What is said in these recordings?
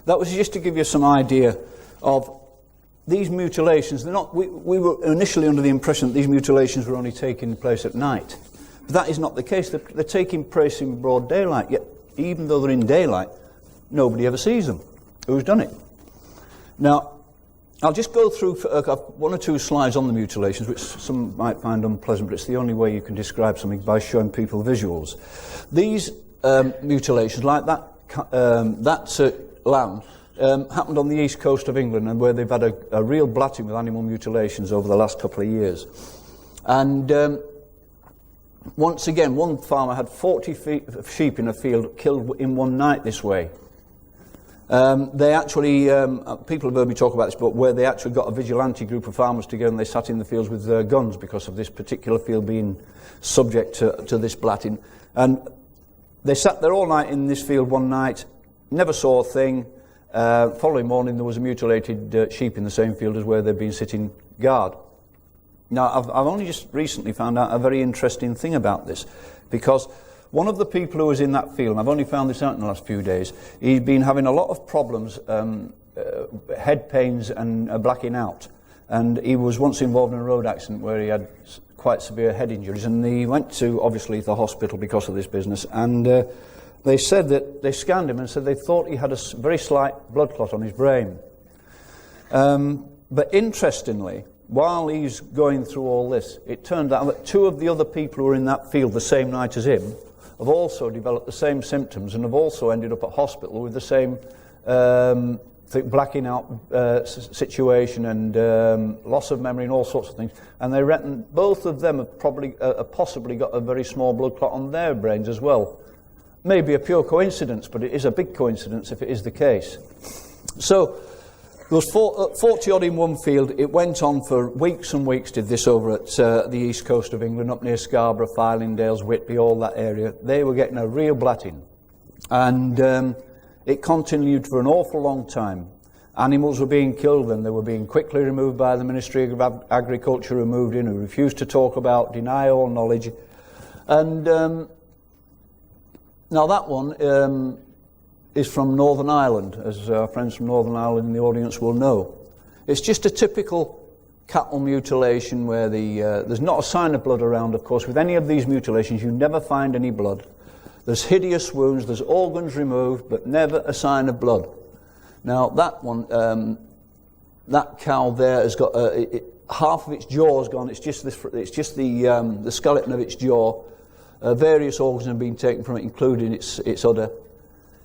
That was just to give you some idea of these mutilations. They're not. We were initially under the impression that these mutilations were only taking place at night. But that is not the case. They're taking place in broad daylight. Yet, even though they're in daylight, nobody ever sees them. Who's done it? Now, I'll just go through one or two slides on the mutilations, which some might find unpleasant, but it's the only way you can describe something, by showing people visuals. These mutilations, like that lamb, happened on the east coast of England, and where they've had a real blatting with animal mutilations over the last couple of years. And once again, one farmer had 40 sheep in a field killed in one night this way. They actually, people have heard me talk about this, but where they actually got a vigilante group of farmers together and they sat in the fields with their guns because of this particular field being subject to this blatting. And they sat there all night in this field one night, never saw a thing. Following morning there was a mutilated sheep in the same field as where they'd been sitting guard. Now, I've only just recently found out a very interesting thing about this, because one of the people who was in that field, and I've only found this out in the last few days, he'd been having a lot of problems, head pains and blacking out. And he was once involved in a road accident where he had quite severe head injuries, and he went to, obviously, the hospital because of this business, and they said that they scanned him and said they thought he had a very slight blood clot on his brain. But interestingly, while he's going through all this, it turned out that two of the other people who were in that field the same night as him have also developed the same symptoms and have also ended up at hospital with the same blacking out situation and loss of memory and all sorts of things. And they reckon both of them have possibly got a very small blood clot on their brains as well. Maybe a pure coincidence, but it is a big coincidence if it is the case. So there was 40 odd in one field. It went on for weeks and weeks, did this over at the east coast of England, up near Scarborough, Fylingdales, Whitby, all that area. They were getting a real blatting. And it continued for an awful long time. Animals were being killed and they were being quickly removed by the Ministry of Agriculture, who moved in, who refused to talk about, deny all knowledge. And now that one is from Northern Ireland, as our friends from Northern Ireland in the audience will know. It's just a typical cattle mutilation where there's not a sign of blood around, of course. With any of these mutilations, you never find any blood. There's hideous wounds, there's organs removed, but never a sign of blood. Now that one, that cow there has got half of its jaw's gone. It's just the skeleton of its jaw. Various organs have been taken from it, including its udder.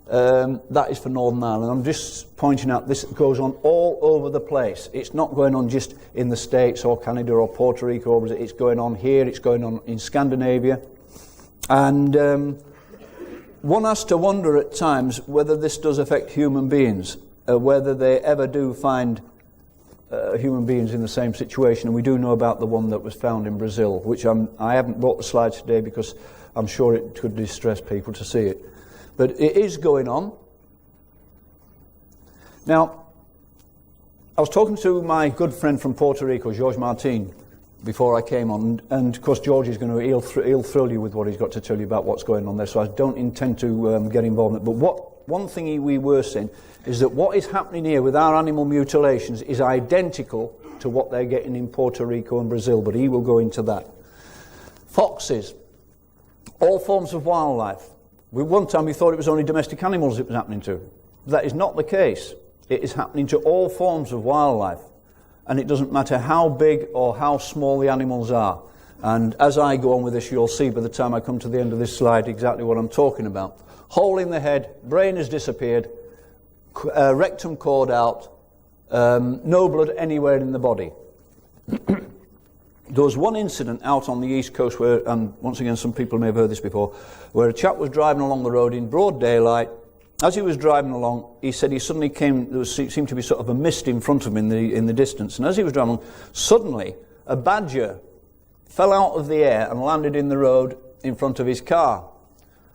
That is for Northern Ireland. I'm just pointing out this goes on all over the place. It's not going on just in the States or Canada or Puerto Rico. It's going on here. It's going on in Scandinavia. And one has to wonder at times whether this does affect human beings, whether they ever do find human beings in the same situation. And we do know about the one that was found in Brazil, which I haven't brought the slides today because I'm sure it could distress people to see it. But it is going on. Now, I was talking to my good friend from Puerto Rico, George Martin, before I came on, and of course George is going to he'll thrill you with what he's got to tell you about what's going on there, so I don't intend to get involved in it. But one thing we were saying is that what is happening here with our animal mutilations is identical to what they're getting in Puerto Rico and Brazil, but he will go into that. Foxes, all forms of wildlife. One time we thought it was only domestic animals it was happening to. That is not the case. It is happening to all forms of wildlife. And it doesn't matter how big or how small the animals are. And as I go on with this, you'll see by the time I come to the end of this slide exactly what I'm talking about. Hole in the head, brain has disappeared, rectum cord out, no blood anywhere in the body. There was one incident out on the east coast where, and once again some people may have heard this before, where a chap was driving along the road in broad daylight. As he was driving along, he said he suddenly seemed to be sort of a mist in front of him in the distance. And as he was driving along, suddenly a badger fell out of the air and landed in the road in front of his car.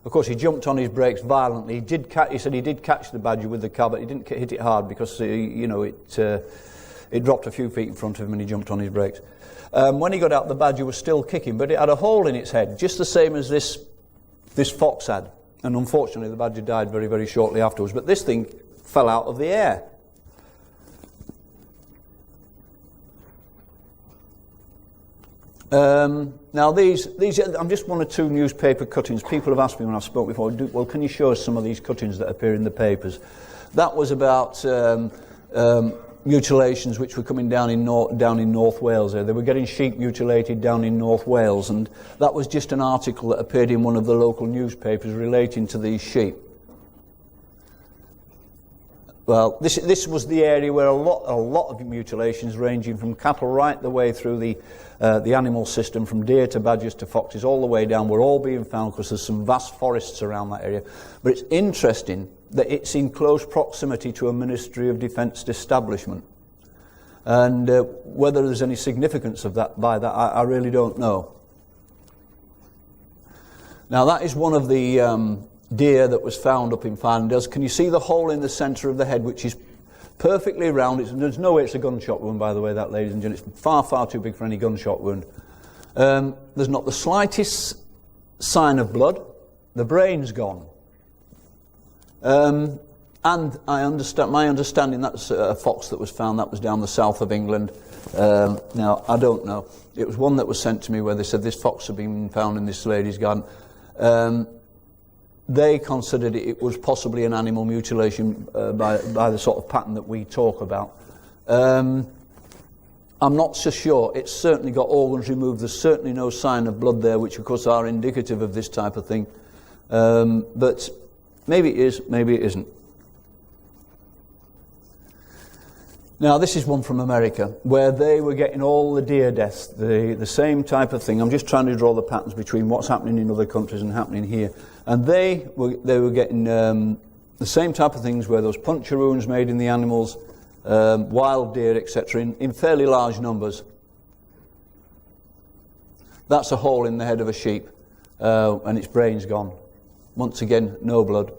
Of course, he jumped on his brakes violently. He said he did catch the badger with the car, but he didn't hit it hard because it dropped a few feet in front of him and he jumped on his brakes. When he got out, the badger was still kicking, but it had a hole in its head, just the same as this fox had. And unfortunately, the badger died very, very shortly afterwards. But this thing fell out of the air. Now these I'm just one or two newspaper cuttings. People have asked me when I've spoken before, well, can you show us some of these cuttings that appear in the papers? That was about mutilations which were coming down in North Wales. They were getting sheep mutilated down in North Wales, and that was just an article that appeared in one of the local newspapers relating to these sheep. Well, this was the area where a lot of mutilations, ranging from cattle right the way through the animal system, from deer to badgers to foxes, all the way down, were all being found because there's some vast forests around that area. But it's interesting that it's in close proximity to a Ministry of Defence establishment. And whether there's any significance of that by that, I really don't know. Now that is one of the deer that was found up in Finders. Can you see the hole in the centre of the head, which is perfectly round? There's no way it's a gunshot wound, by the way, that, ladies and gentlemen. It's far, far too big for any gunshot wound. There's not the slightest sign of blood. The brain's gone. And my understanding, that's a fox that was found. That was down the south of England. Now, I don't know. It was one that was sent to me where they said this fox had been found in this lady's garden. They considered it was possibly an animal mutilation by the sort of pattern that we talk about. I'm not so sure. It's certainly got organs removed. There's certainly no sign of blood there, which of course are indicative of this type of thing. But maybe it is, maybe it isn't. Now this is one from America, where they were getting all the deer deaths, the same type of thing. I'm just trying to draw the patterns between what's happening in other countries and happening here. And they were getting the same type of things, where those puncture wounds made in the animals, wild deer, etc., in fairly large numbers. That's a hole in the head of a sheep, and its brain's gone. Once again, no blood.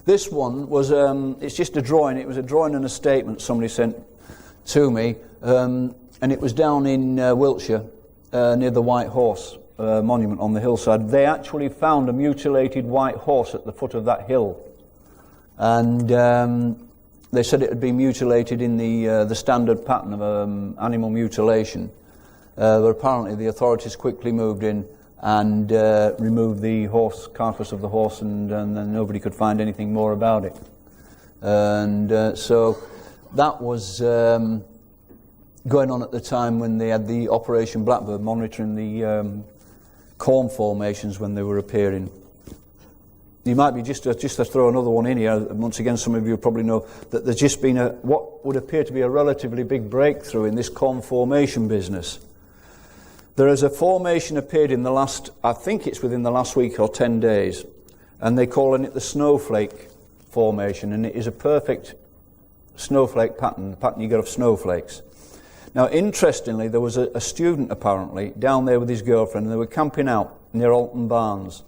This one was, it's just a drawing. It was a drawing and a statement somebody sent to me, and it was down in Wiltshire, near the White Horse monument on the hillside. They actually found a mutilated white horse at the foot of that hill, and they said it had been mutilated in the standard pattern of animal mutilation. But apparently the authorities quickly moved in and removed the carcass of the horse, and then nobody could find anything more about it. And so that was going on at the time when they had the Operation Blackbird, monitoring the corn formations when they were appearing. You might be, just to throw another one in here, once again some of you probably know that there's just been what would appear to be a relatively big breakthrough in this corn formation business. There is a formation appeared in I think it's within the last week or 10 days, and they're calling it the snowflake formation, and it is a perfect snowflake pattern, the pattern you get of snowflakes. Now, interestingly, there was a student apparently down there with his girlfriend, and they were camping out near Alton Barnes,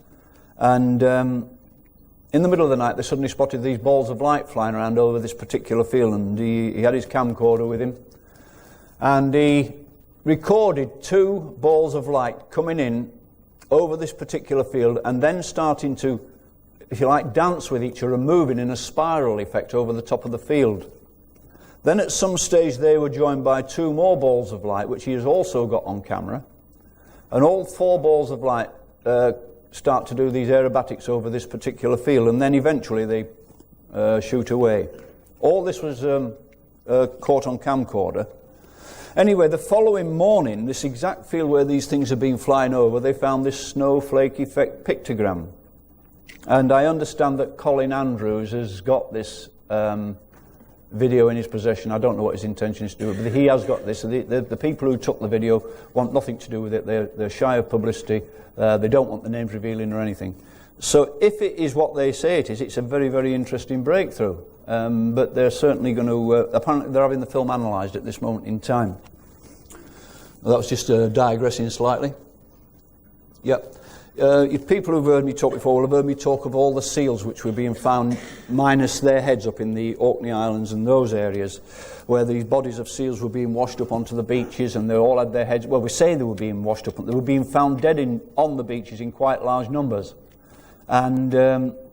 and in the middle of the night they suddenly spotted these balls of light flying around over this particular field, and he had his camcorder with him, and he recorded 2 balls of light coming in over this particular field and then starting to, if you like, dance with each other and moving in a spiral effect over the top of the field. Then at some stage they were joined by 2 more balls of light, which he has also got on camera, and all 4 balls of light start to do these aerobatics over this particular field, and then eventually they shoot away. All this was caught on camcorder. Anyway, the following morning, this exact field where these things have been flying over, they found this snowflake effect pictogram. And I understand that Colin Andrews has got this video in his possession. I don't know what his intention is to do, but he has got this. The people who took the video want nothing to do with it. They're shy of publicity. They don't want the names revealing or anything. So if it is what they say it is, it's a very, very interesting breakthrough. But they're certainly going to, apparently they're having the film analysed at this moment in time. That was just digressing slightly. Yep. People who've heard me talk before will have heard me talk of all the seals which were being found minus their heads up in the Orkney Islands and those areas, where these bodies of seals were being washed up onto the beaches, and they all had their heads, well, we say they were being washed up, they were being found dead on the beaches in quite large numbers. And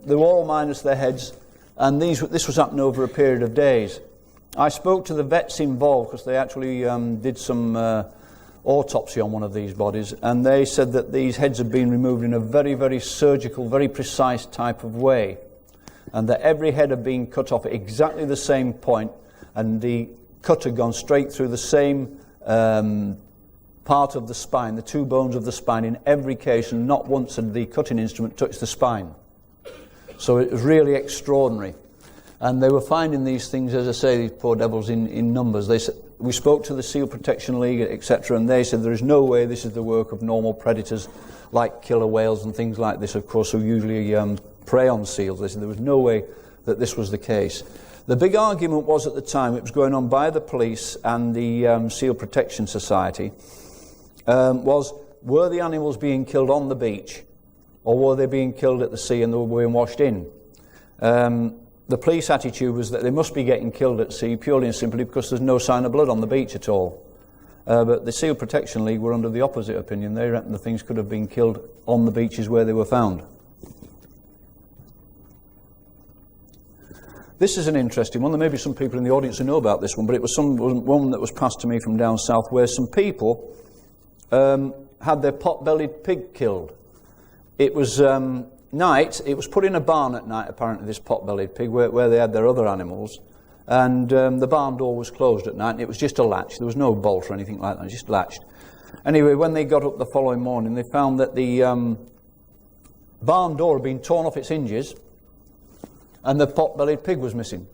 they were all minus their heads, and this was happening over a period of days. I spoke to the vets involved because they actually did some autopsy on one of these bodies, and they said that these heads had been removed in a very, very surgical, very precise type of way, and that every head had been cut off at exactly the same point, and the cut had gone straight through the same part of the spine, the two bones of the spine in every case, and not once had the cutting instrument touched the spine. So it was really extraordinary. And they were finding these things, as I say, these poor devils in numbers. They said, we spoke to the Seal Protection League, etc., and they said there is no way this is the work of normal predators like killer whales and things like this, of course, who usually prey on seals. They said there was no way that this was the case. The big argument was at the time, it was going on by the police and the Seal Protection Society, was were the animals being killed on the beach, or were they being killed at the sea and they were being washed in? The police attitude was that they must be getting killed at sea purely and simply because there's no sign of blood on the beach at all. But the Seal Protection League were under the opposite opinion. They reckoned the things could have been killed on the beaches where they were found. This is an interesting one. There may be some people in the audience who know about this one, but it was one that was passed to me from down south where some people had their pot-bellied pig killed. It was night. It was put in a barn at night, apparently, this pot-bellied pig, where they had their other animals. And the barn door was closed at night, and it was just a latch. There was no bolt or anything like that, it was just latched. Anyway, when they got up the following morning, they found that the barn door had been torn off its hinges, and the pot-bellied pig was missing.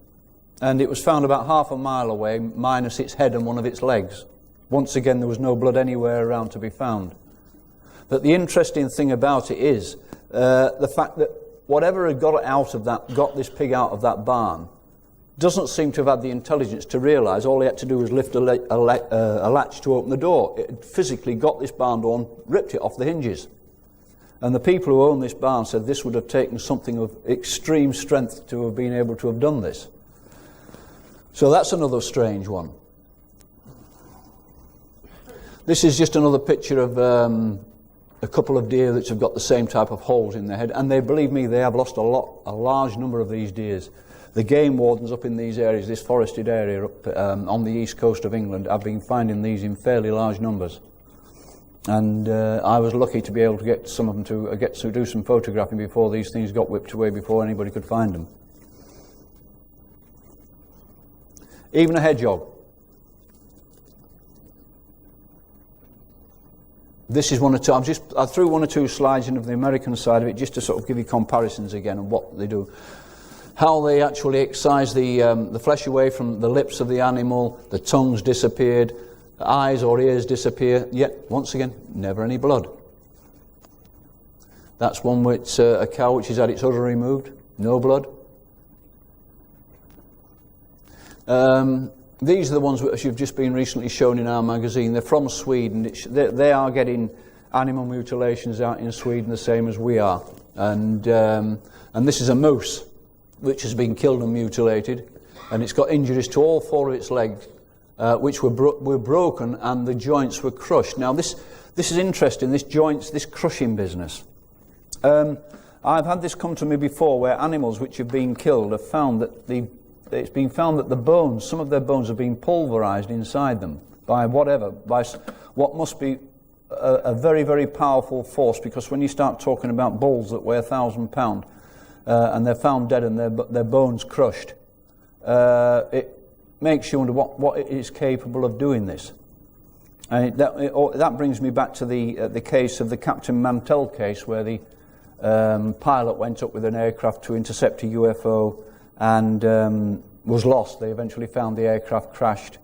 And it was found about half a mile away, minus its head and one of its legs. Once again, there was no blood anywhere around to be found. But the interesting thing about it is the fact that whatever had got this pig out of that barn doesn't seem to have had the intelligence to realise all he had to do was lift a latch to open the door. It had physically got this barn door and ripped it off the hinges. And the people who own this barn said this would have taken something of extreme strength to have been able to have done this. So that's another strange one. This is just another picture of a couple of deer that have got the same type of holes in their head, and they, believe me, they have lost a large number of these deers. The game wardens up in these areas, this forested area up on the east coast of England, have been finding these in fairly large numbers. And I was lucky to be able to get some of them to do some photographing before these things got whipped away, before anybody could find them. Even a hedgehog. This is one or two. I threw one or two slides in of the American side of it just to sort of give you comparisons again of what they do. How they actually excise the flesh away from the lips of the animal, the tongues disappeared, the eyes or ears disappear, yet, once again, never any blood. That's one with a cow which has had its udder removed, no blood. These are the ones which have just been recently shown in our magazine. They're from Sweden. They are getting animal mutilations out in Sweden the same as we are. And this is a moose which has been killed and mutilated, and it's got injuries to all four of its legs, which were broken, and the joints were crushed. Now this is interesting. This crushing business. I've had this come to me before, where animals which have been killed have found that it's been found that the bones, some of their bones, have been pulverised inside them by what must be a very, very powerful force, because when you start talking about bulls that weigh 1,000 pounds and they're found dead and their bones crushed, it makes you wonder what it is capable of doing this. And that brings me back to the case of the Captain Mantell case, where the pilot went up with an aircraft to intercept a UFO and was lost. They eventually found the aircraft crashed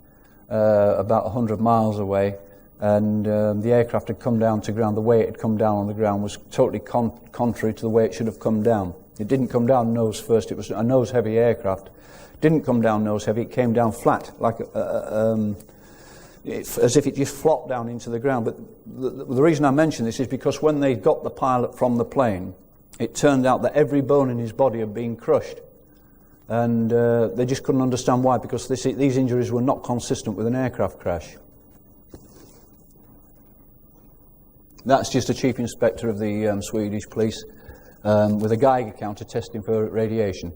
about 100 miles away, and the aircraft had come down to ground. The way it had come down on the ground was totally contrary to the way it should have come down. It didn't come down nose first. It was a nose-heavy aircraft. It didn't come down nose-heavy. It came down flat, like as if it just flopped down into the ground. But the reason I mention this is because when they got the pilot from the plane, it turned out that every bone in his body had been crushed. And they just couldn't understand why, because these injuries were not consistent with an aircraft crash. That's just a chief inspector of the Swedish police with a Geiger counter testing for radiation.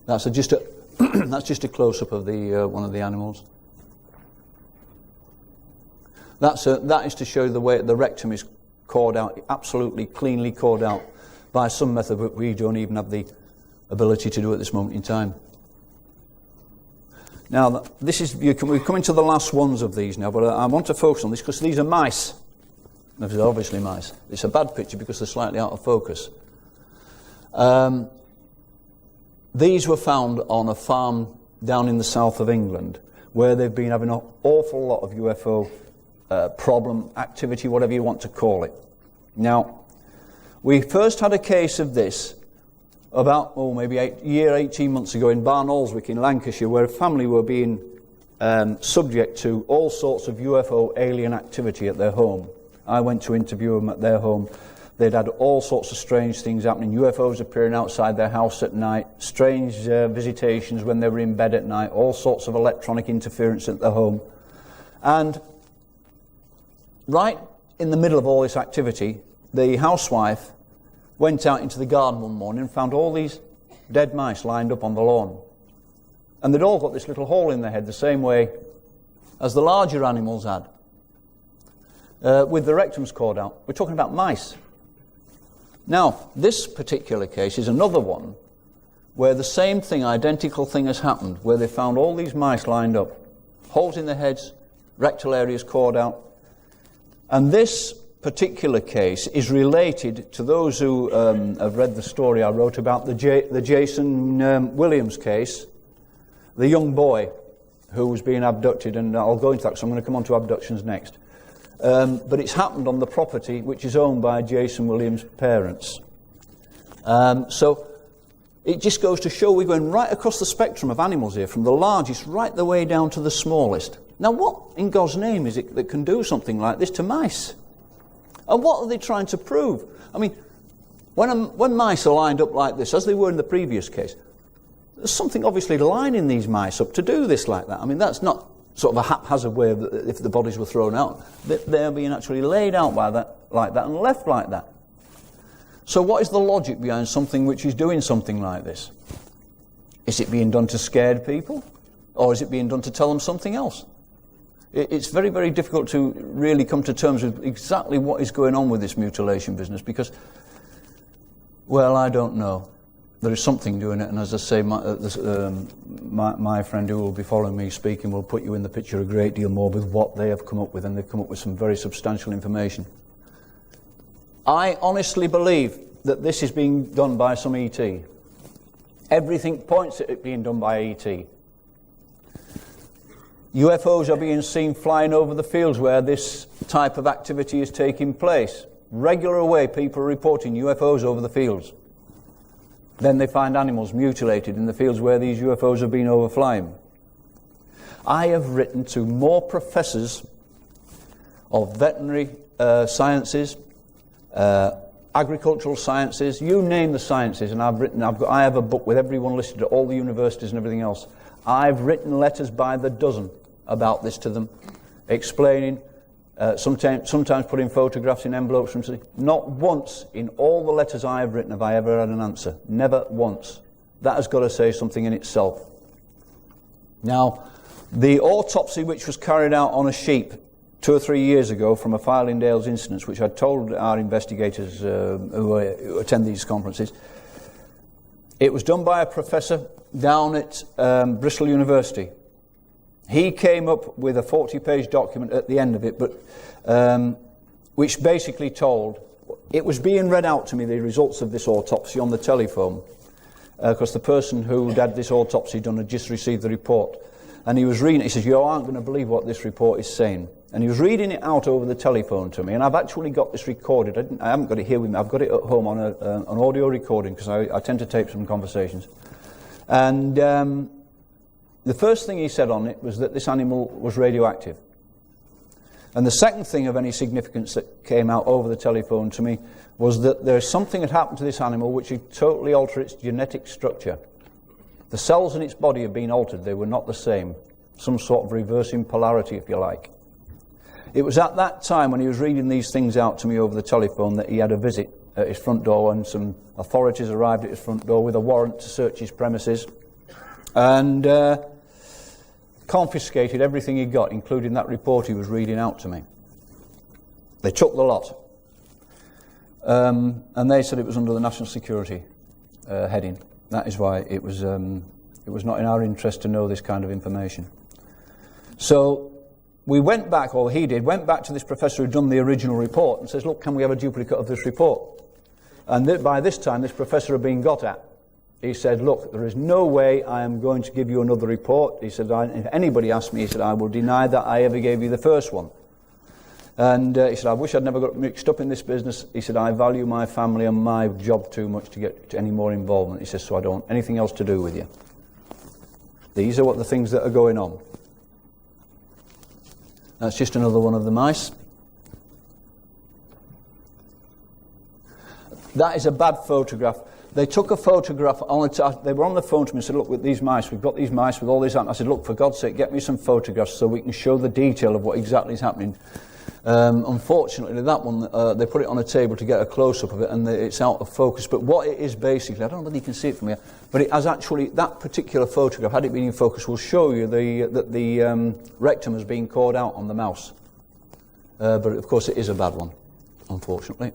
That's just a close-up of the one of the animals. That is to show the way the rectum is cored out, absolutely cleanly cored out by some method that we don't even have the ability to do at this moment in time. Now, we're coming to the last ones of these now, but I want to focus on this because these are mice. These are obviously mice. It's a bad picture because they're slightly out of focus. These were found on a farm down in the south of England where they've been having an awful lot of UFO problem, activity, whatever you want to call it. Now, we first had a case of this about, maybe 18 months ago in Barnoldswick in Lancashire, where a family were being subject to all sorts of UFO alien activity at their home. I went to interview them at their home. They'd had all sorts of strange things happening, UFOs appearing outside their house at night, strange visitations when they were in bed at night, all sorts of electronic interference at their home. And right in the middle of all this activity, the housewife went out into the garden one morning and found all these dead mice lined up on the lawn. And they'd all got this little hole in their head, the same way as the larger animals had, with the rectums cored out. We're talking about mice. Now, this particular case is another one where the same thing, identical thing has happened, where they found all these mice lined up, holes in their heads, rectal areas cored out. And this particular case is related to those who have read the story I wrote about the Jason Williams case, the young boy who was being abducted, and I'll go into that because I'm going to come on to abductions next. But it's happened on the property which is owned by Jason Williams' parents. So it just goes to show we're going right across the spectrum of animals here, from the largest right the way down to the smallest. Now, what in God's name is it that can do something like this to mice? And what are they trying to prove? I mean, when mice are lined up like this, as they were in the previous case, there's something obviously lining these mice up to do this like that. I mean, that's not sort of a haphazard way of if the bodies were thrown out. They're being actually laid out like that and left like that. So what is the logic behind something which is doing something like this? Is it being done to scare people? Or is it being done to tell them something else? It's very, very difficult to really come to terms with exactly what is going on with this mutilation business because, well, I don't know. There is something doing it, and as I say, my friend who will be following me speaking will put you in the picture a great deal more with what they have come up with, and they've come up with some very substantial information. I honestly believe that this is being done by some ET. Everything points at it being done by ET. UFOs are being seen flying over the fields where this type of activity is taking place. Regular way, people are reporting UFOs over the fields. Then they find animals mutilated in the fields where these UFOs have been overflying. I have written to more professors of veterinary sciences, agricultural sciences, you name the sciences, and I have a book with everyone listed at all the universities and everything else. I've written letters by the dozen about this to them, explaining, sometimes putting photographs in envelopes from city. Not once in all the letters I have written have I ever had an answer. Never once. That has got to say something in itself. Now, the autopsy which was carried out on a sheep 2 or 3 years ago from a Filingdales incident, which I told our investigators who attend these conferences, it was done by a professor down at Bristol University. He came up with a 40-page document at the end of it, but which basically told, it was being read out to me, the results of this autopsy on the telephone, because the person who had this autopsy done had just received the report. And he was reading it. He says, you aren't going to believe what this report is saying. And he was reading it out over the telephone to me, and I've actually got this recorded. I haven't got it here with me. I've got it at home on an audio recording, because I tend to tape some conversations. And the first thing he said on it was that this animal was radioactive. And the second thing of any significance that came out over the telephone to me was that there's something had happened to this animal which had totally altered its genetic structure. The cells in its body had been altered. They were not the same. Some sort of reversing polarity, if you like. It was at that time when he was reading these things out to me over the telephone that he had a visit at his front door, and some authorities arrived at his front door with a warrant to search his premises and confiscated everything he got, including that report he was reading out to me. They took the lot. And they said it was under the national security heading. That is why it was not in our interest to know this kind of information. So we went back, or he did, went back to this professor who'd done the original report and says, look, can we have a duplicate of this report? And by this time, this professor had been got at. He said, look, there is no way I am going to give you another report. He said, if anybody asks me, he said, I will deny that I ever gave you the first one. And he said, I wish I'd never got mixed up in this business. He said, I value my family and my job too much to get any more involvement. He says, so I don't want anything else to do with you. These are what the things that are going on. That's just another one of the mice. That is a bad photograph. They took a photograph, they were on the phone to me and said, look, with these mice, we've got these mice with all these. I said, look, for God's sake, get me some photographs so we can show the detail of what exactly is happening. Unfortunately, that one, they put it on a table to get a close-up of it, and it's out of focus. But what it is basically, I don't know whether you can see it from here, but it has actually, that particular photograph, had it been in focus, will show you that the rectum has been cored out on the mouse. But of course, it is a bad one, unfortunately.